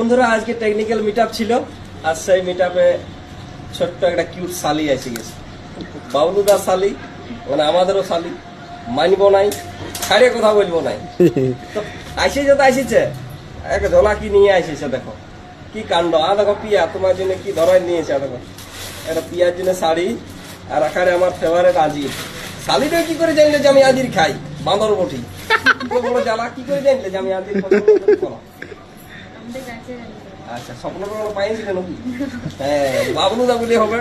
বন্ধুরা আজকে technical meetup ছিল। আর সেই মিটআপে ছোট্ট একটা কিউট শালি এসে গেছে, বাবলুদার শালি, মানে আমাদেরও শালি। মানবো নাই, ছাড়ে কথা বলবো নাই। তো আইসেছে তো আইসেছে, এক ঝোলাকি নিয়ে আইসেছে। দেখো কি কাণ্ড। দেখো পিয়া তোমার জন্য কি ধরাই নিয়েছে। দেখো একটা পিয়ার জন্য শাড়ি, আর আকারে আমার ফেভারিট আজির। শালিটা কি করে জানলে যে আমি আজির খাই? বাঁদর বটি বলো জ্বালা, কি করে জানলে যে আমি আজির খাই? আচ্ছা, স্বপ্ন পাইছিল নাকি? হ্যাঁ, বাবলুদা বলে হবে।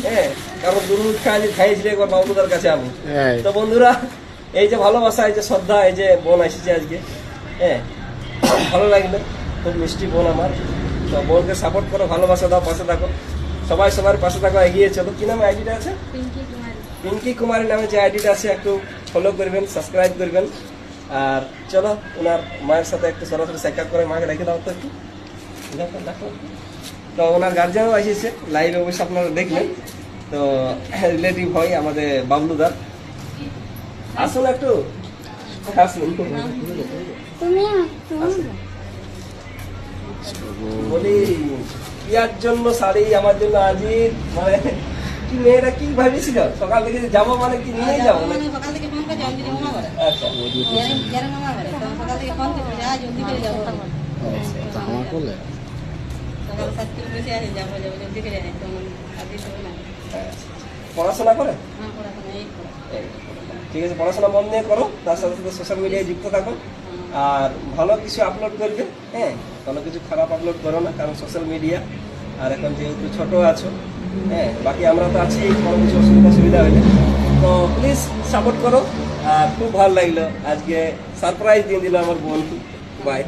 হ্যাঁ, কারণ দুর্মুখ খাইয়েছিল একবার বাবলুদার কাছে আমি। তো বন্ধুরা, এই যে ভালোবাসা, এই যে শ্রদ্ধা, এই যে বোন এসেছে আজকে, হ্যাঁ ভালো লাগলো। খুব মিষ্টি বোন আমার। তো বোনকে সাপোর্ট করো, ভালোবাসা দাও, পাশে থাকো। সবাই সবার পাশে থাকো, এগিয়ে চলো। কি নামে আইডিটা আছে? পিঙ্কি কুমারী নামে যে আইডিটা আছে, একটু ফলো করবেন, সাবস্ক্রাইব করবেন। আর চলো ওনার মায়ের সাথে একটু সরাসরি সাক্ষাৎ করে, মাকে রেখে দাও তো একটু। তো ওনার গার্জিয়ানও এসেছে লাইভে, অবশ্যই আপনারা দেখলেন। তো রিলেটিভ হয় আমাদের বাবলুদার। আসুন একটু, আসুন। বলি ইয়ার জন্য শাড়ি, আমার জন্য আজির, মানে কি মেয়েরা কি ভাবিছিল সকাল থেকে যাবো, মানে কি নিয়ে যাবো? আচ্ছা, পড়াশোনা করে? ঠিক আছে, পড়াশোনা মন দিয়ে করো, তার সাথে সাথে সোশ্যাল মিডিয়ায় যুক্ত থাকো। আর ভালো কিছু আপলোড করবে, হ্যাঁ, কোনো কিছু খারাপ আপলোড করো না, কারণ সোশ্যাল মিডিয়া। আর এখন যেহেতু ছোট আছো, হ্যাঁ, বাকি আমরা তো আছি, কোনো কিছু অসুবিধা হইলে। তো প্লিজ সাপোর্ট করো। আর খুব ভালো লাগলো আজকে, সারপ্রাইজ দিয়ে দিল আমার বোন। বাই।